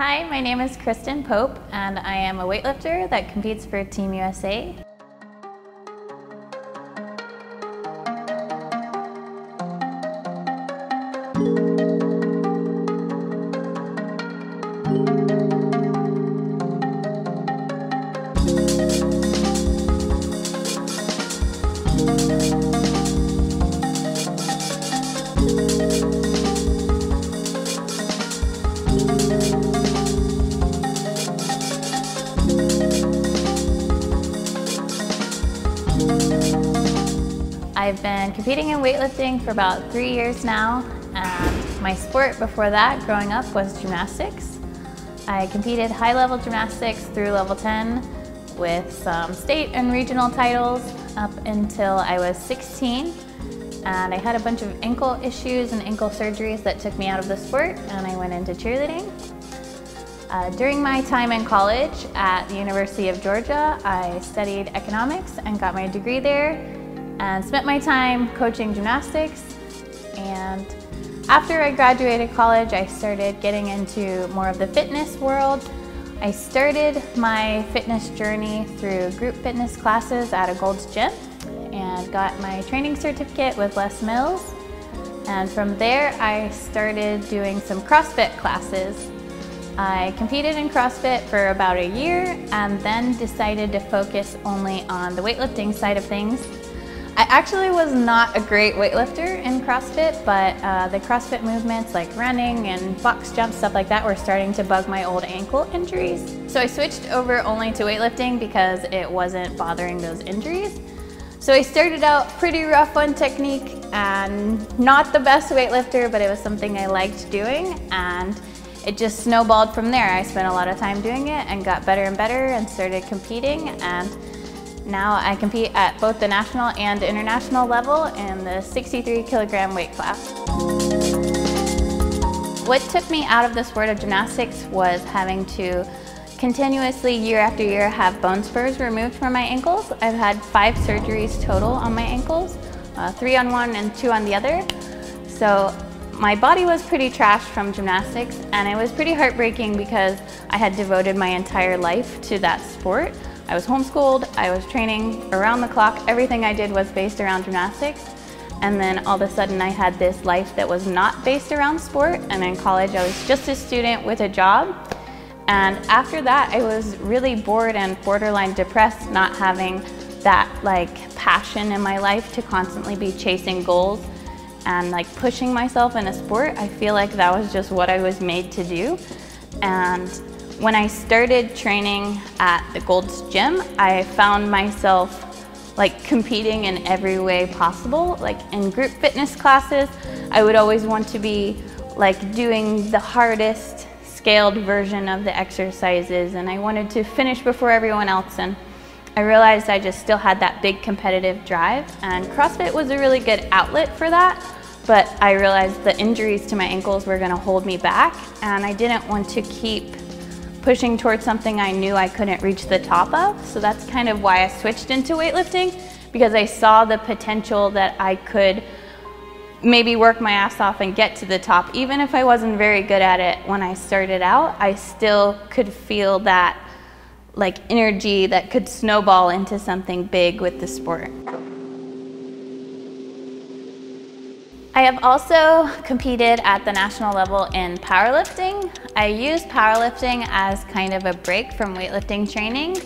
Hi, my name is Kristin Pope, and I am a weightlifter that competes for Team USA. I've been competing in weightlifting for about 3 years now, and my sport before that, growing up, was gymnastics. I competed high-level gymnastics through level 10 with some state and regional titles up until I was 16, and I had a bunch of ankle issues and ankle surgeries that took me out of the sport, and I went into cheerleading. During my time in college at the University of Georgia, I studied economics and got my degree there, and spent my time coaching gymnastics. And after I graduated college, I started getting into more of the fitness world. I started my fitness journey through group fitness classes at a Gold's Gym and got my training certificate with Les Mills. And from there, I started doing some CrossFit classes. I competed in CrossFit for about a year and then decided to focus only on the weightlifting side of things. I actually was not a great weightlifter in CrossFit, but the CrossFit movements like running and box jumps, stuff like that, were starting to bug my old ankle injuries. So I switched over only to weightlifting because it wasn't bothering those injuries. So I started out pretty rough on technique and not the best weightlifter, but it was something I liked doing, and it just snowballed from there. I spent a lot of time doing it and got better and better and started competing, and now I compete at both the national and international level in the 63 kilogram weight class. What took me out of the sport of gymnastics was having to continuously, year after year, have bone spurs removed from my ankles. I've had 5 surgeries total on my ankles, 3 on one and 2 on the other. So my body was pretty trashed from gymnastics, and it was pretty heartbreaking because I had devoted my entire life to that sport. I was homeschooled, I was training around the clock, everything I did was based around gymnastics, and then all of a sudden I had this life that was not based around sport, and in college I was just a student with a job. And after that I was really bored and borderline depressed, not having that passion in my life to constantly be chasing goals and pushing myself in a sport. I feel like that was just what I was made to do. And when I started training at the Gold's Gym, I found myself competing in every way possible. In group fitness classes, I would always want to be doing the hardest scaled version of the exercises, and I wanted to finish before everyone else, and I realized I just still had that big competitive drive, and CrossFit was a really good outlet for that. But I realized the injuries to my ankles were gonna hold me back, and I didn't want to keep pushing towards something I knew I couldn't reach the top of. So that's kind of why I switched into weightlifting, because I saw the potential that I could maybe work my ass off and get to the top. Even if I wasn't very good at it when I started out, I still could feel that energy that could snowball into something big with the sport. I have also competed at the national level in powerlifting. I use powerlifting as kind of a break from weightlifting training.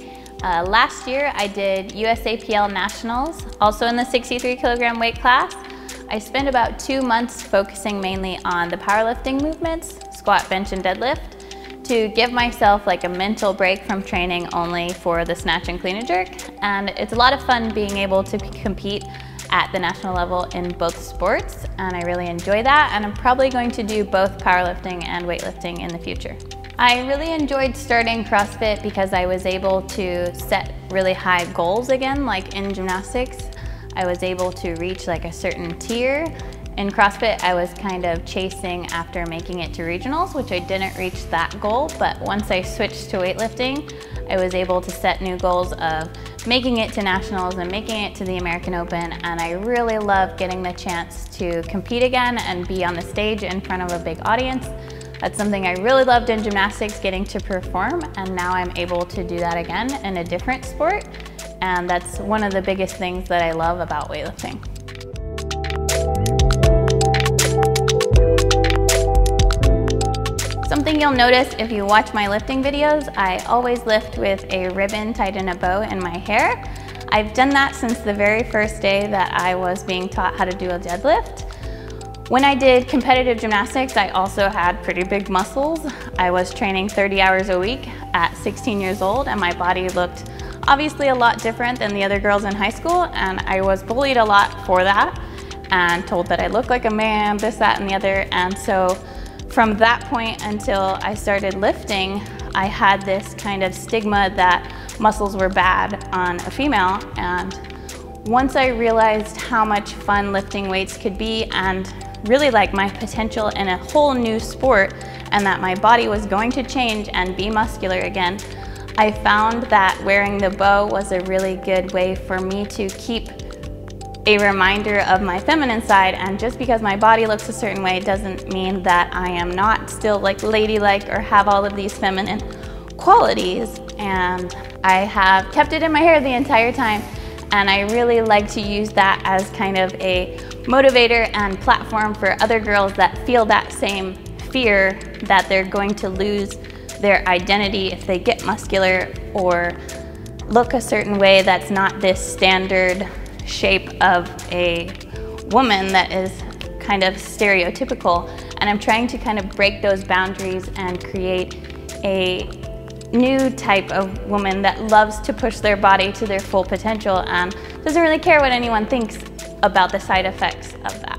Last year I did USAPL Nationals, also in the 63 kilogram weight class. I spent about 2 months focusing mainly on the powerlifting movements, squat, bench, and deadlift, to give myself a mental break from training only for the snatch and clean and jerk. And it's a lot of fun being able to compete at the national level in both sports, and I really enjoy that, and I'm probably going to do both powerlifting and weightlifting in the future. I really enjoyed starting CrossFit because I was able to set really high goals again, in gymnastics. I was able to reach a certain tier. In CrossFit, I was kind of chasing after making it to regionals, which I didn't reach that goal, but once I switched to weightlifting, I was able to set new goals of making it to nationals and making it to the American Open, and I really love getting the chance to compete again and be on the stage in front of a big audience. That's something I really loved in gymnastics, getting to perform, and now I'm able to do that again in a different sport. And that's one of the biggest things that I love about weightlifting. Something you'll notice if you watch my lifting videos, I always lift with a ribbon tied in a bow in my hair. I've done that since the very first day that I was being taught how to do a deadlift. When I did competitive gymnastics, I also had pretty big muscles. I was training 30 hours a week at 16 years old, and my body looked obviously a lot different than the other girls in high school, and I was bullied a lot for that and told that I looked like a man, this, that, and the other. And so from that point until I started lifting, I had this kind of stigma that muscles were bad on a female. And once I realized how much fun lifting weights could be and really like my potential in a whole new sport, and that my body was going to change and be muscular again, I found that wearing the bow was a really good way for me to keep a reminder of my feminine side. And just because my body looks a certain way doesn't mean that I am not still like ladylike or have all of these feminine qualities. And I have kept it in my hair the entire time, and I really like to use that as kind of a motivator and platform for other girls that feel that same fear that they're going to lose their identity if they get muscular or look a certain way that's not this standard shape of a woman that is kind of stereotypical. And I'm trying to kind of break those boundaries and create a new type of woman that loves to push their body to their full potential and doesn't really care what anyone thinks about the side effects of that.